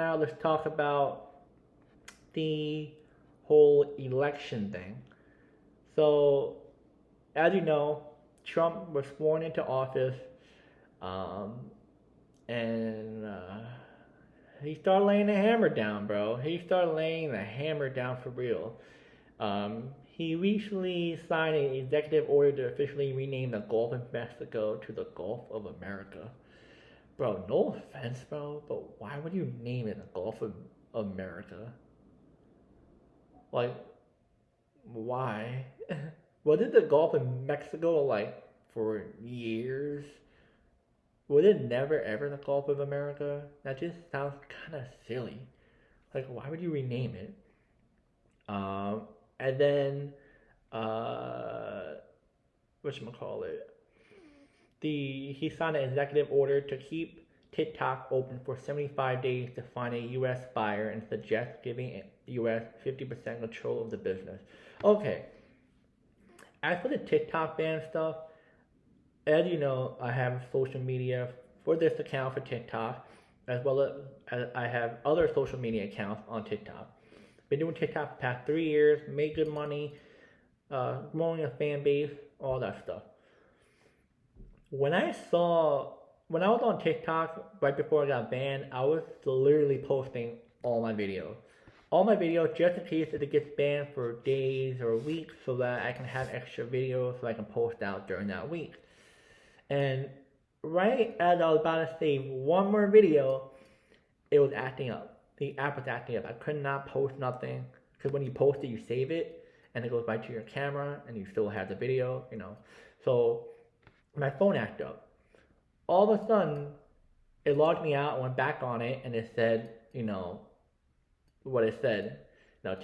Now let's talk about the whole election thing. So, as you know, Trump was sworn into office, um, and he started laying the hammer down, bro. He started laying the hammer down for real. He recently signed an executive order to officially rename the Gulf of Mexico to the Gulf of America. Bro, no offense, bro, but why would you name it the Gulf of America? Like, why? Was it the Gulf of Mexico like for years? Was it never ever the Gulf of America? That just sounds kind of silly. Like, why would you rename it? Um, and then, uh, whatchamacallit? He signed an executive order to keep TikTok open for 75 days to find a U.S. buyer and suggest giving U.S. 50% control of the business. Okay, as for the TikTok ban stuff, as you know, I have social media for this account for TikTok, as well as I have other social media accounts on TikTok. Been doing TikTok for the past 3 years, made good money, growing a fan base, all that stuff. When I saw when I was on TikTok right before I got banned, I was literally posting all my videos. All my videos just in case it gets banned for days or weeks so that I can have extra videos so I can post out during that week. And right as I was about to save one more video, it was acting up. The app was acting up. I could not post nothing because when you post it, you save it and it goes right to your camera and you still have the video. So my phone acted up. All of a sudden, it logged me out. I went back on it and it said, what it said.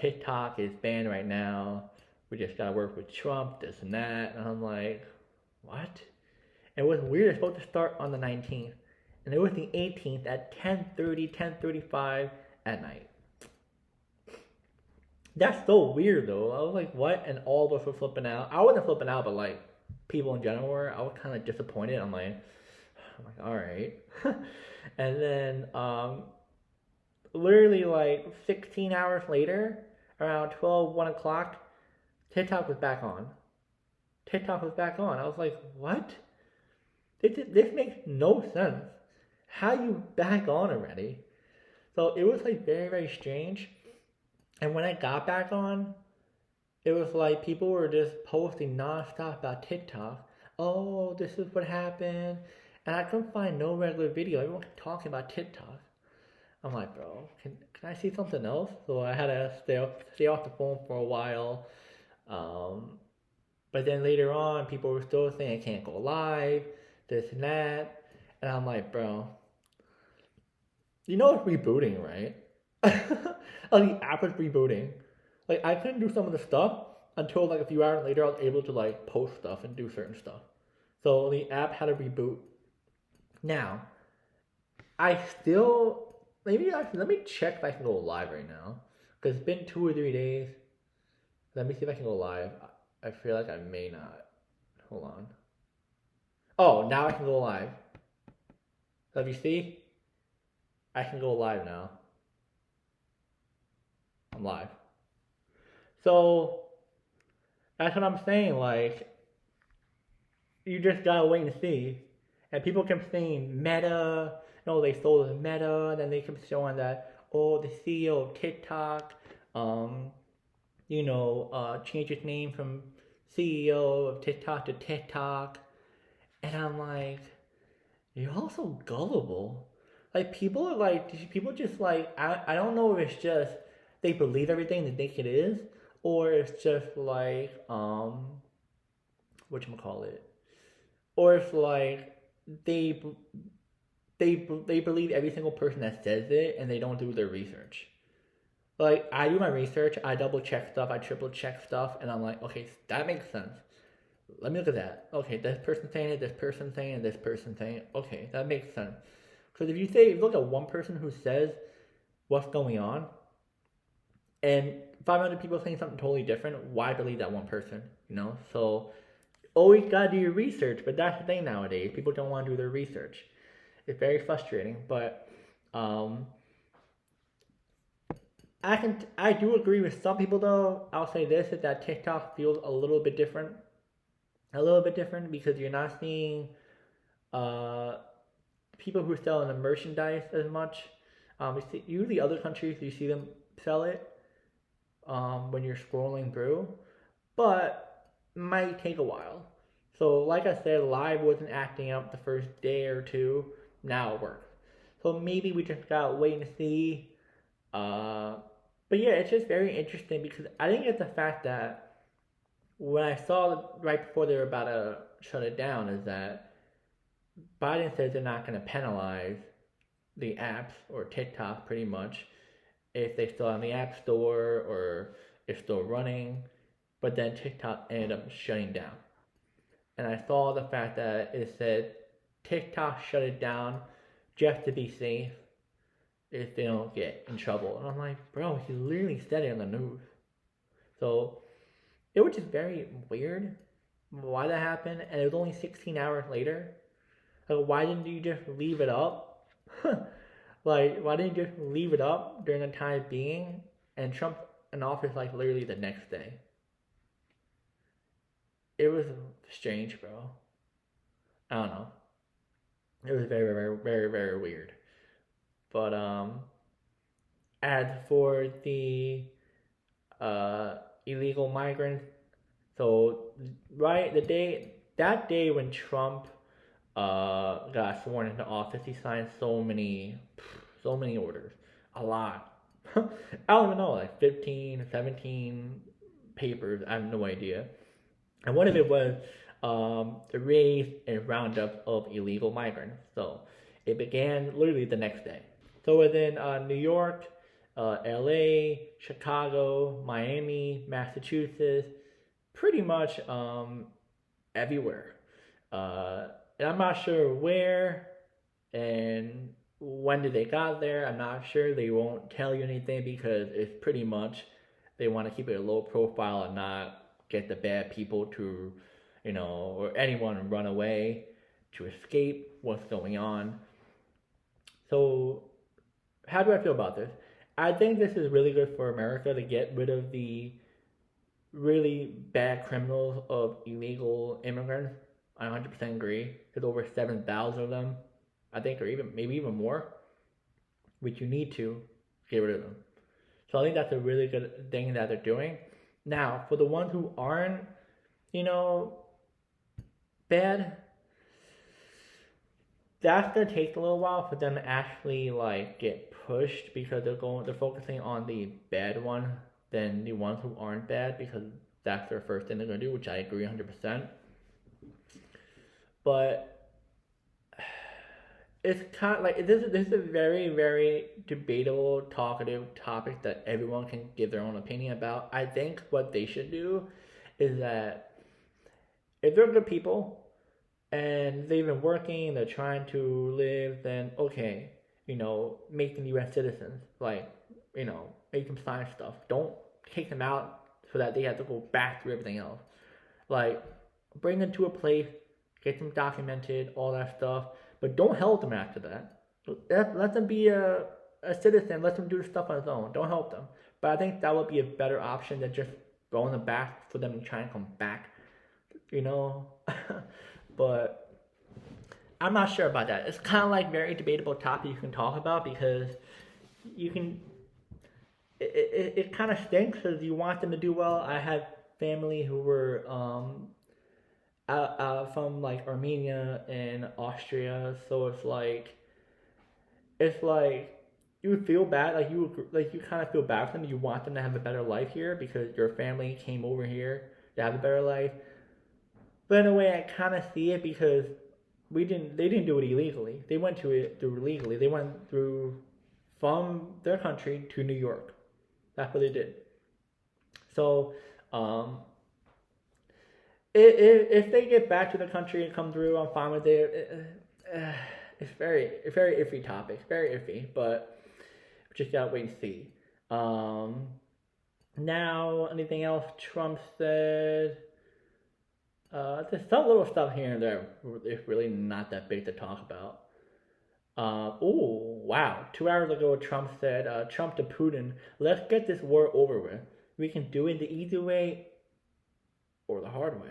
TikTok is banned right now. We just gotta work with Trump, this and that. And I'm like, what? It was weird. It's supposed to start on the 19th. And it was the 18th at 10:30, 10:35 at night. That's so weird though. I was like, what? And all of us were flipping out. I wasn't flipping out, but like people in general were. I was kind of disappointed. I'm like, all right. And then literally like 16 hours later, around 12, 1 o'clock, TikTok was back on. TikTok was back on. I was like, what? This makes no sense. How you back on already? So it was like very, very strange. And when I got back on, it was like people were just posting nonstop about TikTok. Oh, this is what happened. And I couldn't find no regular video. Everyone kept talking about TikTok. I'm like, bro, can I see something else? So I had to stay off the phone for a while. But then later on, people were still saying I can't go live, this and that. And I'm like, bro, you know it's rebooting, right? Like the app was rebooting. Like I couldn't do some of the stuff until like a few hours later I was able to like post stuff and do certain stuff. So the app had to reboot. Now, I still maybe actually let me check if I can go live right now. Because it's been 2 or 3 days. Let me see if I can go live. I feel like I may not. Hold on. Oh, now I can go live. Let me see. I can go live now. I'm live. So that's what I'm saying. Like, you just gotta wait and see. And people kept saying Meta. They sold Meta. And then they kept showing that, the CEO of TikTok, changed his name from CEO of TikTok to TikTok. And I'm like, you're also gullible. Like, people just like, I don't know if it's just they believe everything they think it is, or it's just like, whatchamacallit, or it's like they they believe every single person that says it and they don't do their research. Like I do my research, I double check stuff, I triple check stuff, and I'm like, okay, that makes sense. Let me look at that. Okay, this person saying it, this person saying it, this person saying it. Okay, that makes sense. Because if you look at one person who says what's going on, and 500 people saying something totally different, why believe that one person? So always gotta do your research, but that's the thing nowadays. People don't want to do their research. It's very frustrating, but I do agree with some people though. I'll say this is that TikTok feels a little bit different because you're not seeing uh people who sell in the merchandise as much. Usually other countries you see them sell it when you're scrolling through, but might take a while. So like I said, live wasn't acting up the first day or two. Now it works. So maybe we just gotta wait and see. Uh, but yeah, it's just very interesting because I think it's the fact that when I saw right before they were about to shut it down is that Biden says they're not going to penalize the apps or TikTok pretty much if they still on the App Store or it's still running, but then TikTok ended up shutting down. And I saw the fact that it said TikTok shut it down just to be safe if they don't get in trouble. And I'm like, bro, he literally said it on the news. So it was just very weird why that happened. And it was only 16 hours later. Like, why didn't you just leave it up? Like, why didn't you just leave it up during the time being and Trump in office like literally the next day? It was strange, bro. I don't know. It was very, very, very, very weird. But as for the illegal migrants, so right that day when Trump got sworn into office, he signed so many orders, a lot. I don't even know, like 15, 17 papers. I have no idea. And one of it was the raise and roundup of illegal migrants. So it began literally the next day. So within New York, LA, Chicago, Miami, Massachusetts, pretty much everywhere. And I'm not sure where and when did they got there. I'm not sure. They won't tell you anything because it's pretty much they want to keep it a low profile and not get the bad people to, or anyone run away to escape what's going on. So, how do I feel about this? I think this is really good for America to get rid of the really bad criminals of illegal immigrants. I 100% agree. There's over 7,000 of them, I think, or maybe even more, which you need to get rid of them. So I think that's a really good thing that they're doing. Now, for the ones who aren't, bad, that's gonna take a little while for them to actually like get pushed because they're focusing on the bad one than the ones who aren't bad because that's their first thing they're gonna do, which I agree 100%. But it's kind of like this is a very, very debatable, talkative topic that everyone can give their own opinion about. I think what they should do is that if they're good people and they've been working, they're trying to live, then okay, make them U.S. citizens. Like, make them sign stuff. Don't take them out so that they have to go back through everything else. Like, bring them to a place, get them documented, all that stuff, but don't help them after that. Let them be a citizen. Let them do the stuff on their own. Don't help them. But I think that would be a better option than just throwing them back for them to try and come back. But I'm not sure about that. It's kind of like very debatable topic you can talk about because you can. It kind of stinks because you want them to do well. I have family who were from like Armenia and Austria, so it's like you would feel bad, you kind of feel bad for them. You want them to have a better life here because your family came over here to have a better life. But in a way, I kind of see it because they didn't do it illegally. They went to it through legally. They went through from their country to New York. That's what they did. So, if they get back to the country and come through, I'm fine with it. It's very iffy topic, very iffy. But we just gotta wait and see. Now, anything else Trump said? There's some little stuff here and there. It's really not that big to talk about. Oh, wow. 2 hours ago, Trump said, Trump to Putin, let's get this war over with. We can do it the easy way or the hard way.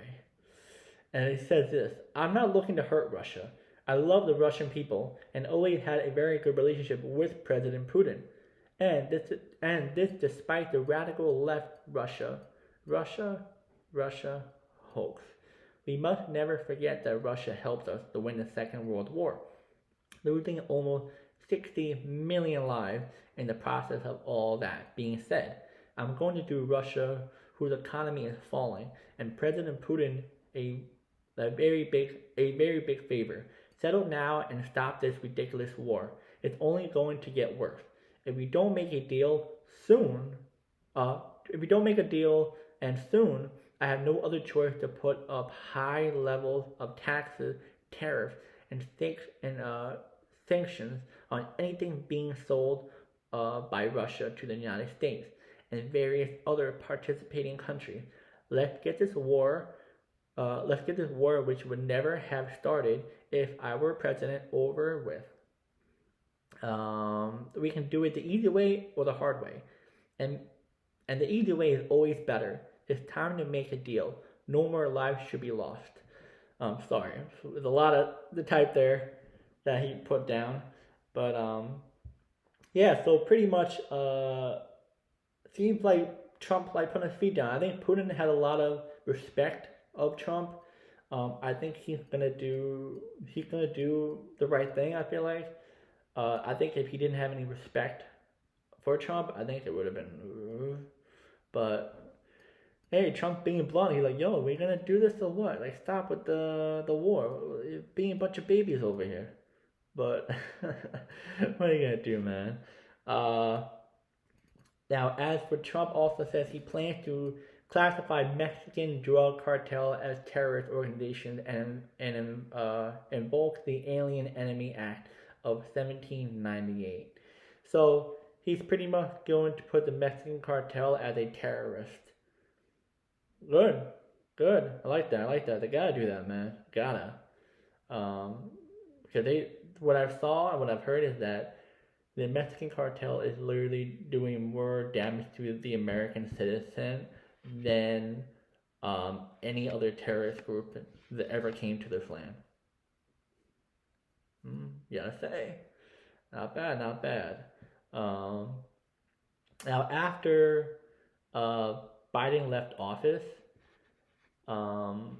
And he says this: I'm not looking to hurt Russia. I love the Russian people and always had a very good relationship with President Putin. And this despite the radical left Russia, Russia hoax. We must never forget that Russia helped us to win the Second World War, losing almost 60 million lives in the process of all that being said. I'm going to do Russia, whose economy is falling, and President Putin a a very big favor. Settle now and stop this ridiculous war. It's only going to get worse. If we don't make a deal soon, uh, if we don't make a deal and soon, I have no other choice to put up high levels of taxes, tariffs, and sanctions on anything being sold by Russia to the United States and various other participating countries. Let's get this war. Let's get this war, which would never have started if I were president, over with. We can do it the easy way or the hard way, and and the easy way is always better. It's time to make a deal. No more lives should be lost. Sorry, there's a lot of the type there that he put down, but yeah. So pretty much, seems like Trump like putting his feet down. I think Putin had a lot of respect of Trump. I think he's gonna do the right thing. I feel like. I think if he didn't have any respect for Trump, I think it would have been. But hey, Trump being blunt, he's like, "Yo, we're gonna do this or what? Like, stop with the war, being a bunch of babies over here." But what are you gonna do, man? Uh, Now, as for Trump, also says he plans to classify Mexican drug cartel as terrorist organizations and invokes the Alien Enemy Act of 1798. So he's pretty much going to put the Mexican cartel as a terrorist. Good, good. I like that. I like that. They gotta do that, man. Gotta. Because what I've saw and what I've heard is that the Mexican cartel is literally doing more damage to the American citizen than any other terrorist group that ever came to this land. Yeah, I say, not bad, not bad. Um, Now, after uh, Biden left office, um,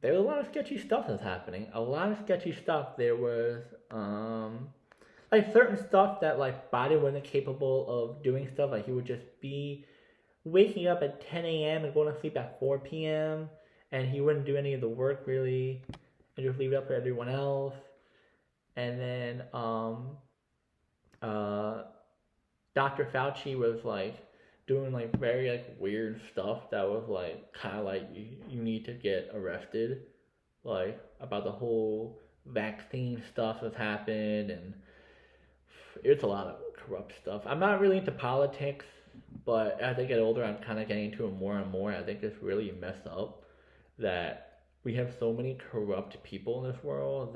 there was a lot of sketchy stuff that's happening. A lot of sketchy stuff. There was like certain stuff that like Biden wasn't capable of doing stuff. Like he would just be waking up at 10 a.m. and going to sleep at 4 p.m. and he wouldn't do any of the work really, and just leave it up for everyone else. And then uh, Dr. Fauci was like doing like very like weird stuff that was like kind of like you need to get arrested, like about the whole vaccine stuff that's happened, and it's a lot of corrupt stuff. I'm not really into politics, but as I get older, I'm kind of getting into it more and more. I think it's really messed up that we have so many corrupt people in this world